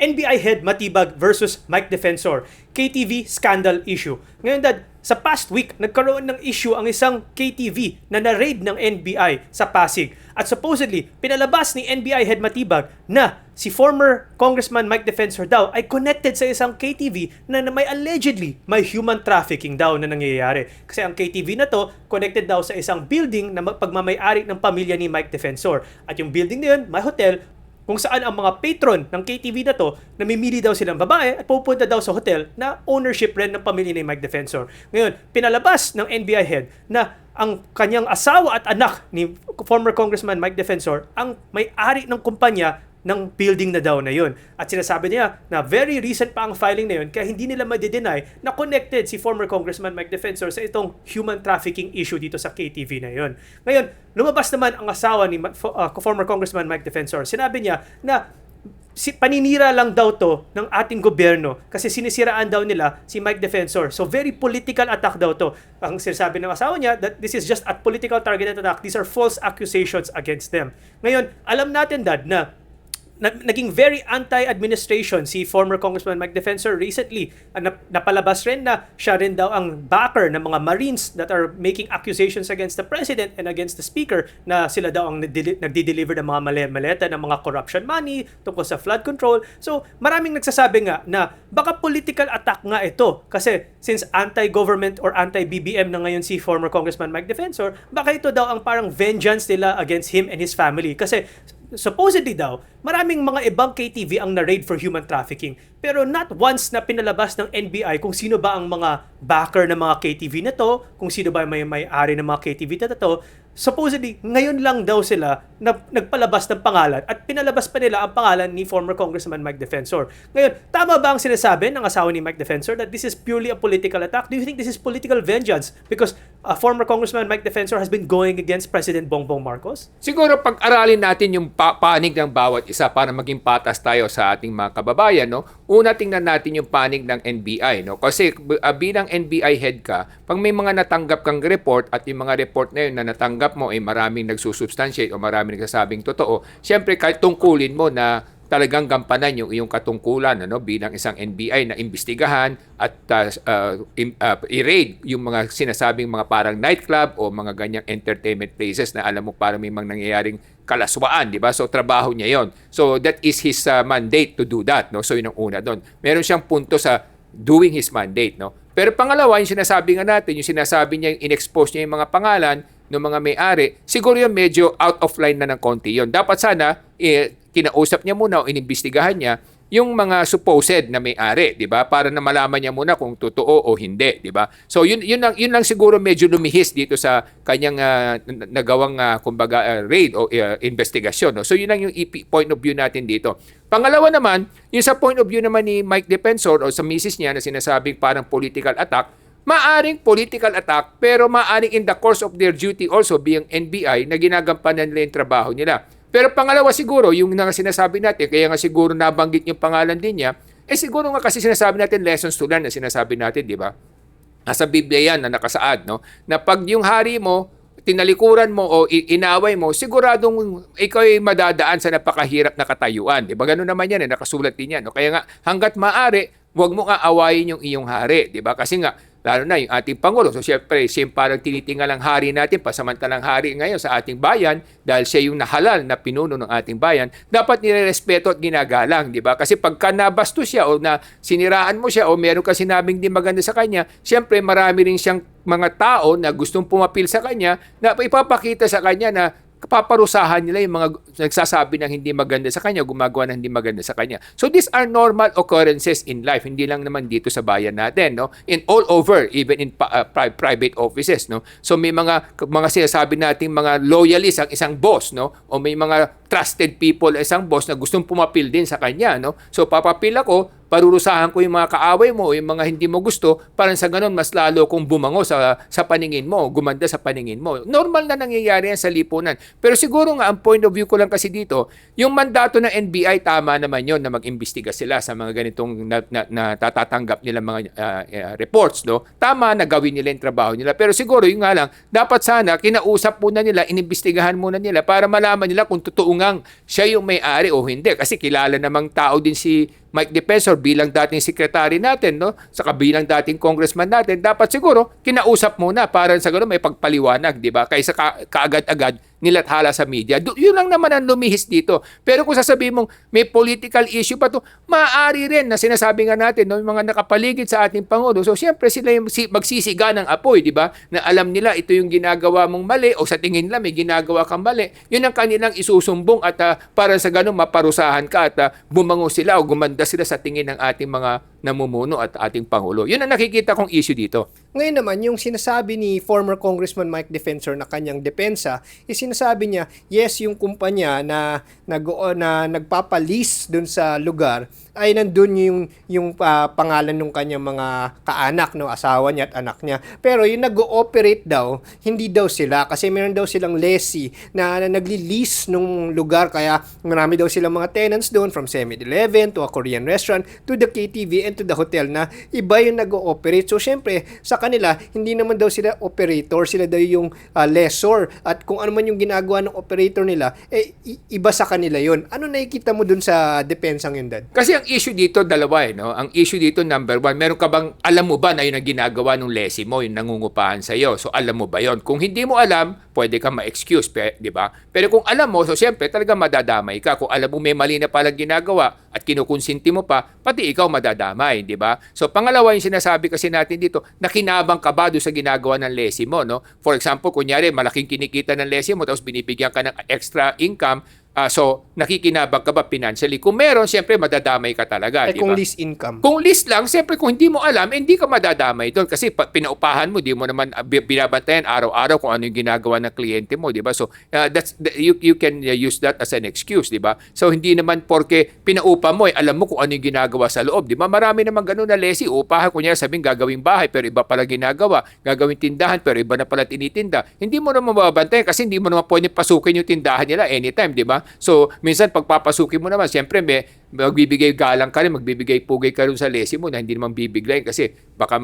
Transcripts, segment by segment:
NBI head Matibag versus Mike Defensor, KTV scandal issue. Ngayon dad, sa past week, nagkaroon ng issue ang isang KTV na na-raid ng NBI sa Pasig. At supposedly, pinalabas ni NBI head Matibag na si former Congressman Mike Defensor daw ay connected sa isang KTV na may allegedly may human trafficking daw na nangyayari. Kasi ang KTV na to, connected daw sa isang building na pagmamayari ng pamilya ni Mike Defensor. At yung building na yun, may hotel, kung saan ang mga patron ng KTV na to, namimili daw silang babae at pupunta daw sa hotel na ownership rin ng pamilya ni Mike Defensor. Ngayon, pinalabas ng NBI head na ang kanyang asawa at anak ni former Congressman Mike Defensor ang may-ari ng kumpanya ng building na daw na yun. At sinasabi niya na very recent pa ang filing na yun kaya hindi nila ma-deny na connected si former Congressman Mike Defensor sa itong human trafficking issue dito sa KTV na yun. Ngayon, lumabas naman ang asawa ni former Congressman Mike Defensor. Sinabi niya na paninira lang daw to ng ating gobyerno kasi sinisiraan daw nila si Mike Defensor. So very political attack daw to. Ang sinasabi ng asawa niya that this is just a political targeted attack. These are false accusations against them. Ngayon, alam natin dad na naging very anti-administration si former Congressman Mike Defensor recently. Napalabas rin na siya rin daw ang backer ng mga Marines that are making accusations against the President and against the Speaker na sila daw ang nagdi-deliver ng mga maleta ng mga corruption money tungkol sa flood control. So maraming nagsasabi nga na baka political attack nga ito kasi since anti-government or anti-BBM na ngayon si former Congressman Mike Defensor, baka ito daw ang parang vengeance nila against him and his family. Kasi supposedly daw, maraming mga ibang KTV ang na-raid for human trafficking. Pero not once na pinalabas ng NBI kung sino ba ang mga backer ng mga KTV na to, kung sino ba may-ari ng mga KTV na to. Supposedly, ngayon lang daw sila na nagpalabas ng pangalan at pinalabas pa nila ang pangalan ni former Congressman Mike Defensor. Ngayon, tama ba ang sinasabi ng asawa ni Mike Defensor that this is purely a political attack? Do you think this is political vengeance? Because former Congressman Mike Defensor has been going against President Bongbong Marcos? Siguro pag-aralin natin yung panig ng bawat isa para maging patas tayo sa ating mga kababayan, no? Una, tingnan natin yung panig ng NBI, no? Kasi bilang NBI head ka, pag may mga natanggap kang report at yung mga report na yun na natanggap mo ay maraming nagsusubstantiate o maraming nagsasabing totoo, syempre kahit tungkulin mo na talagang gampanan yung iyong katungkulan bilang isang NBI na imbestigahan at i-raid yung mga sinasabing mga parang nightclub o mga ganyang entertainment places na alam mo parang may mga nangyayaring kalaswaan, di ba? So trabaho niya 'yon. So that is his mandate to do that, no? So yun ang una doon. Meron siyang punto sa doing his mandate, no? Pero pangalawa, yung sinasabi nga natin, yung sinasabi niya, yung in-expose niya yung mga pangalan ng mga may-ari, siguro yung medyo out of line na ng konti yon. Dapat sana, kinausap niya muna o inimbestigahan niya yung mga supposed na may-ari, di ba? Para na malaman niya muna kung totoo o hindi, di ba? So yun lang siguro medyo lumihis dito sa kanyang nagawang kumbaga raid o investigasyon, no? So yun lang yung point of view natin dito. Pangalawa naman, yung sa point of view naman ni Mike Defensor o sa misis niya na sinasabing parang political attack, maaring political attack pero maaring in the course of their duty also being NBI na ginagampanan nila yung trabaho nila. Pero pangalawa siguro, yung sinasabi natin, kaya nga siguro nabanggit yung pangalan din niya, siguro nga kasi sinasabi natin lessons to learn na sinasabi natin, di ba? Nasa Biblia yan na nakasaad, no? Na pag yung hari mo, tinalikuran mo o inaway mo, siguradong ikaw ay madadaan sa napakahirap na katayuan. Di ba? Ganun naman yan, nakasulat din yan. No? Kaya nga, hanggat maaari, huwag mo nga awayin yung iyong hari. Di ba? Kasi nga, lalo na yung ating Pangulo. So syempre, parang tinitingal ang hari natin, pasamantalang hari ngayon sa ating bayan, dahil siya yung nahalal na pinuno ng ating bayan, dapat nirerespeto at ginagalang, di ba? Kasi pagka nabastos siya o na siniraan mo siya o meron ka sinabing di maganda sa kanya, syempre marami rin siyang mga tao na gustong pumapil sa kanya na ipapakita sa kanya na paparusahan nila yung mga nagsasabi ng hindi maganda sa kanya, gumagawa ng hindi maganda sa kanya. So these are normal occurrences in life, hindi lang naman dito sa bayan natin, no? In all over, even in private offices, no? So may mga sinasabi nating mga loyalists ang isang boss, no? O may mga trusted people isang boss na gustong pumapil din sa kanya, no? So papapil ako, parurusahan ko yung mga kaaway mo o yung mga hindi mo gusto, para sa ganun mas lalo kong bumango sa paningin mo, gumanda sa paningin mo. Normal na nangyayari yan sa lipunan. Pero siguro nga, ang point of view ko lang kasi dito, yung mandato ng NBI, tama naman yon na mag-imbestiga sila sa mga ganitong natatanggap nila mga reports, no? Tama na gawin nila yung trabaho nila. Pero siguro, yung nga lang, dapat sana, kinausap muna nila, inimbestigahan muna nila para malaman nila kung totoo ngang siya yung may-ari o hindi. Kasi kilala namang tao din si Mike Defensor bilang dating secretary natin, no? Sa bilang dating congressman natin, dapat siguro kinausap muna para sa gano'n may pagpaliwanag, di ba? Kaysa kaagad-agad nilathala sa media. Yun lang naman ang lumihis dito. Pero kung sasabihin mong may political issue pa to, maaari rin na sinasabi nga natin, no, yung mga nakapaligid sa ating Pangulo. So, siyempre sila yung magsisiga ng apoy, di ba? Na alam nila ito yung ginagawa mong mali o sa tingin nila may ginagawa kang mali. Yun ang kanilang isusumbong at para sa ganun maparusahan ka at bumango sila o gumanda sila sa tingin ng ating mga namumuno at ating Pangulo. Yun ang nakikita kong issue dito. Ngayon naman, yung sinasabi ni former Congressman Mike Defensor na kanyang depensa, is sinasabi niya, yes, yung kumpanya na nagpapalis dun sa lugar, ay nandun yung pangalan ng kanyang mga kaanak, no, asawa niya at anak niya. Pero yung nag-ooperate daw, hindi daw sila kasi meron daw silang lessee na nagli-lease nung lugar kaya marami daw silang mga tenants doon from 7-Eleven to a Korean restaurant to the KTV and to the hotel na iba yung nag-ooperate. So syempre, sa kanila, hindi naman daw sila operator, sila daw yung lessor at kung ano man yung ginagawa ng operator nila, iba sa kanila yun. Ano nakikita mo dun sa depensang yun, Dad? Kasi ang issue dito, dalawa no? Ang issue dito, number one, meron ka bang, alam mo ba na yun ang ginagawa ng lessee mo, yung nangungupahan sa'yo? So, alam mo ba yun? Kung hindi mo alam, pwede kang ma-excuse, di ba? Pero kung alam mo, so siyempre, talaga madadamay ka. Kung alam mo may mali na palang ginagawa at kinukonsinti mo pa, pati ikaw madadamay, di ba? So, pangalawa, yung sinasabi kasi natin dito, nakinabang ka ba doon sa ginagawa ng lessee mo, no? For example, kunyari, malaking kinikita ng lessee mo, tapos binibigyan ka ng extra income, so, nakikinabang ka ba financially? Kung meron, siyempre madadamay ka talaga. Kung least income. Kung list lang, siyempre kung hindi mo alam, hindi ka madadamay doon. Kasi pinaupahan mo, di mo naman binabantayan araw-araw kung ano yung ginagawa ng kliyente mo, di ba? So, you can use that as an excuse, di ba? So, hindi naman porke pinaupa mo, alam mo kung ano yung ginagawa sa loob, di ba? Marami naman ganun na lessee, upahan, kunya sabihin gagawing bahay, pero iba pala ginagawa. Gagawing tindahan, pero iba na pala tinitinda. Hindi mo naman mababantayan kasi hindi mo naman pwede pasukin yung tindahan nila anytime, di ba? So, minsan pagpapasukin mo naman, siyempre magbibigay galang ka rin, magbibigay pugay ka rin sa lessee mo na hindi naman bibiglayin kasi baka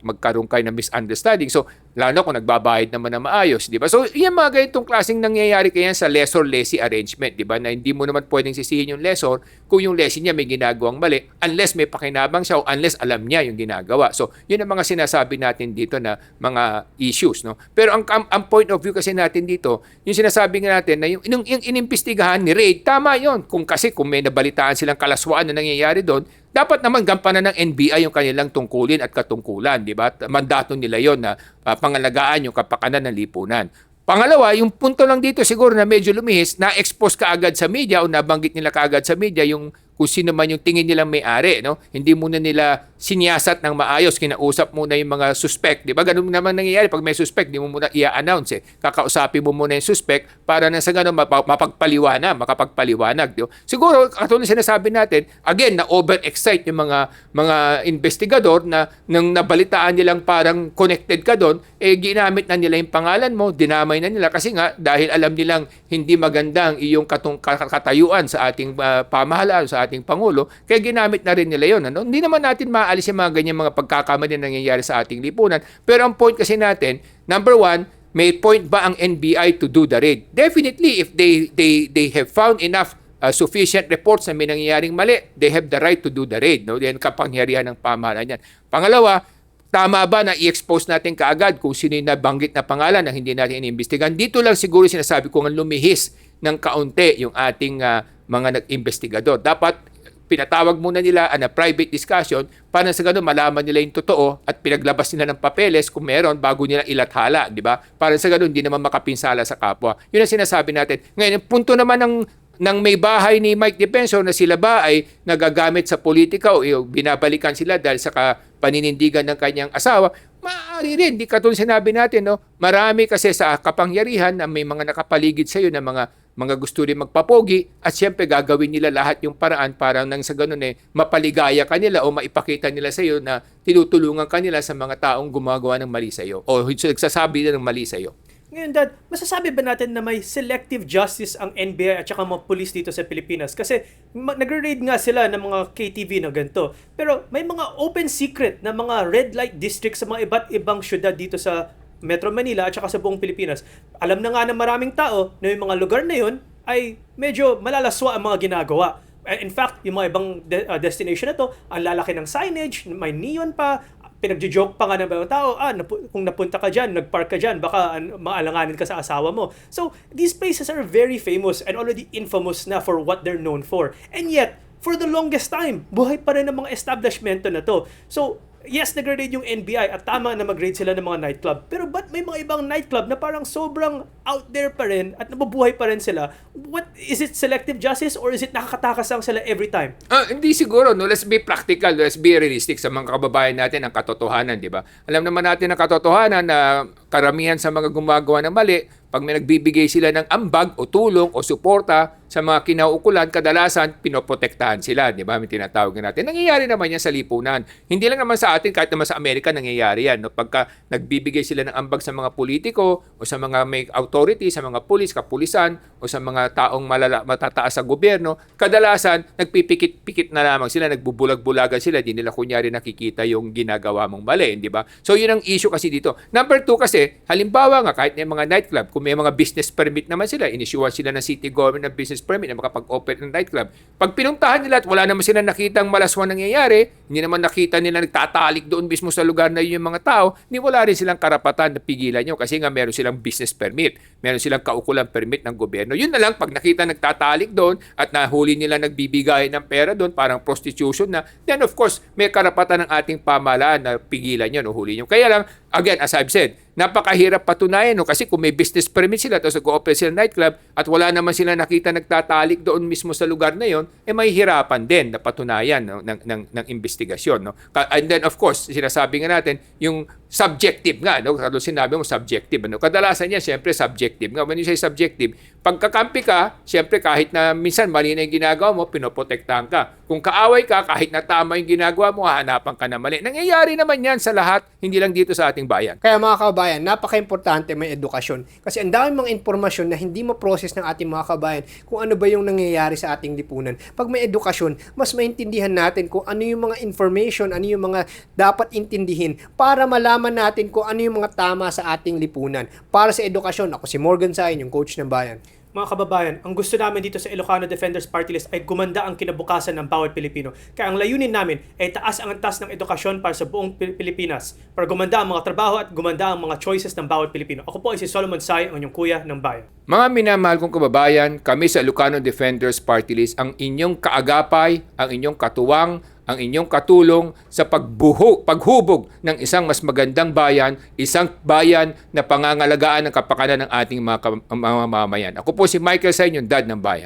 magkaroon kayo ng misunderstanding. So, lalo kung nagbabayad naman na maayos, di ba? So, yan mga ganitong klaseng nangyayari kaya sa lessor-lessee arrangement, di ba? Na hindi mo naman pwedeng sisihin yung lessor kung yung lessee niya may ginagawang mali unless may pakinabang siya o unless alam niya yung ginagawa. So, yun ang mga sinasabi natin dito na mga issues, no? Pero ang point of view kasi natin dito, yung sinasabi nga natin na yung inimbestigahan ni Raid, tama yun. Kung may nabalitaan silang kalaswaan na nangyayari doon, dapat naman gampanan ng NBI yung kanilang tungkulin at katungkulan, di ba? Mandato nila yon na pangalagaan yung kapakanan ng lipunan. Pangalawa, yung punto lang dito siguro na medyo lumihis, na-expose ka agad sa media o nabanggit nila kaagad sa media yung kung sino man yung tingin nilang may-ari, no? Hindi muna nila siniyasat ng maayos, kinausap muna yung mga suspect, di ba? Ganun naman nangyayari pag may suspect, di mo muna i-announce Kakausapin mo muna yung suspect para na sa ganun makapagpaliwanag, di ba? Siguro, katulad sinasabi natin, again, na over-excite yung mga investigador na nang nabalitaan nilang parang connected ka doon, ginamit na nila yung pangalan mo, dinamay na nila kasi nga dahil alam nilang hindi magandang iyong katayuan sa ating pamahalaan, sa ating Pangulo, kaya ginamit na rin nila yun. Ano? Hindi naman natin maalis yung mga ganyan mga pagkakamali na nangyayari sa ating lipunan. Pero ang point kasi natin, number one, may point ba ang NBI to do the raid? Definitely, if they have found enough sufficient reports na may nangyayaring mali, they have the right to do the raid. No? Yan kapangyarihan ng pamahalaan yan. Pangalawa, tama ba na i-expose natin kaagad kung sino yung nabanggit na pangalan na hindi natin inimbestigahan? Dito lang siguro sinasabi ko ang lumihis ng kaunti yung ating mga nag-investigador. Dapat pinatawag muna nila a private discussion para sa ganun malaman nila yung totoo at pinaglabas nila ng papeles kung meron bago nila ilathala, di ba? Para sa ganun hindi naman makapinsala sa kapwa. Yun ang sinasabi natin. Ngayon, yung punto naman ng may bahay ni Mike Defensor na sila ba ay nagagamit sa politika o binabalikan sila dahil sa paninindigan ng kanyang asawa, maaari rin. Di katulad sinabi natin, no? Marami kasi sa kapangyarihan na may mga nakapaligid sa iyo na mga gusto rin magpapogi at siyempre gagawin nila lahat yung paraan para nang sa ganun mapaligaya kanila o maipakita nila sa iyo na tinutulungan kanila sa mga taong gumagawa ng mali sa iyo o nagsasabi nila ng mali sa iyo. Ngayon, Dad, masasabi ba natin na may selective justice ang NBI at saka mga police dito sa Pilipinas? Kasi nagre-raid nga sila ng mga KTV na ganito. Pero may mga open secret na mga red light districts sa mga iba't ibang syudad dito sa Metro Manila at saka sa buong Pilipinas. Alam na nga ng maraming tao na yung mga lugar na yun ay medyo malalaswa ang mga ginagawa. In fact, yung mga ibang destination na to, ang lalaki ng signage, may neon pa, pinagjo-joke pa nga ng mga tao, kung napunta ka dyan, nagpark ka dyan, baka maalanganin ka sa asawa mo. So, these places are very famous and already infamous na for what they're known for. And yet, for the longest time, buhay pa rin ang mga establishmento na to. So, yes, nag-grade yung NBI at tama na mag-grade sila ng mga nightclub. Pero ba't may mga ibang nightclub na parang sobrang out there pa rin at nabubuhay pa rin sila? What, is it selective justice or is it nakakatakas lang sila every time? Hindi siguro, no? Let's be practical, let's be realistic sa mga kababayan natin ang katotohanan, di ba? Alam naman natin ang katotohanan na karamihan sa mga gumagawa ng mali, pag may nagbibigay sila ng ambag o tulong o suporta sa mga kinauukulan, kadalasan pinoprotektahan sila, di ba? May tinatawag natin. Nangyayari naman yan sa lipunan. Hindi lang naman sa atin, kahit naman sa Amerika nangyayari yan. No? Pagka nagbibigay sila ng ambag sa mga politiko o sa mga may authority, sa mga pulis, kapulisan o sa mga taong matataas sa gobyerno, kadalasan nagpipikit-pikit na lamang sila, nagbubulag-bulagan sila, di nila kunyari nakikita yung ginagawa mong mali, di ba? So yun ang issue kasi dito. Number 2 kasi, halimbawa nga kahit may mga nightclub, kung may mga business permit naman sila, inisyuhan sila ng city government ng business permit na makapag-operate ng nightclub. Pag pinuntahan nila at wala naman sila nakitang malaswan nangyayari, hindi naman nakita nila nagtatalik doon mismo sa lugar na yun yung mga tao, ni wala rin silang karapatan na pigilan nyo kasi nga meron silang business permit, meron silang kaukulang permit ng gobyerno. Yun na lang, pag nakita nagtatalik doon at nahuli nila nagbibigay ng pera doon, parang prostitution na, then of course, may karapatan ng ating pamahalaan na pigilan yun o huli nyo. Kaya lang, again, as I've said, napakahirap patunayan, no? Kasi kung may business permit sila tapos nag-operate sila ng nightclub at wala naman sila nakita nagtatalik doon mismo sa lugar na yon, may hirapan din na patunayan, no? ng investigasyon. No? And then of course, sinasabi nga natin, yung subjective nga, no? Kado sinabi mo subjective. Ano? Kadalasan yan, siyempre subjective nga. When you say subjective, pagkakampi ka, siyempre kahit na minsan mali na yung ginagawa mo, pinoprotektahan ka. Kung kaaway ka, kahit na tama yung ginagawa mo, hahanapan ka na mali. Nangyayari naman yan sa lahat, hindi lang dito sa ating bayan. Kaya mga kabayan, napaka-importante may edukasyon. Kasi ang dami mga impormasyon na hindi ma-process ng ating mga kabayan kung ano ba yung nangyayari sa ating lipunan. Pag may edukasyon, mas maintindihan natin kung ano yung mga information, ano yung mga dapat intindihin para malaman natin kung ano yung mga tama sa ating lipunan. Para sa edukasyon, ako si Morgan Sain, yung coach ng bayan. Mga kababayan, ang gusto namin dito sa Ilocano Defenders Party List ay gumanda ang kinabukasan ng bawat Pilipino. Kaya ang layunin namin ay taas ang antas ng edukasyon para sa buong Pilipinas, para gumanda ang mga trabaho at gumanda ang mga choices ng bawat Pilipino. Ako po ay si Solomon Sai, ang inyong kuya ng bayan. Mga minamahal kong kababayan, kami sa Ilocano Defenders Party List ang inyong kaagapay, ang inyong katuwang, ang inyong katulong sa paghubog ng isang mas magandang bayan, isang bayan na pangangalagaan ng kapakanan ng ating mga mamamayan. Ako po si Michael Sain, yung dad ng bayan.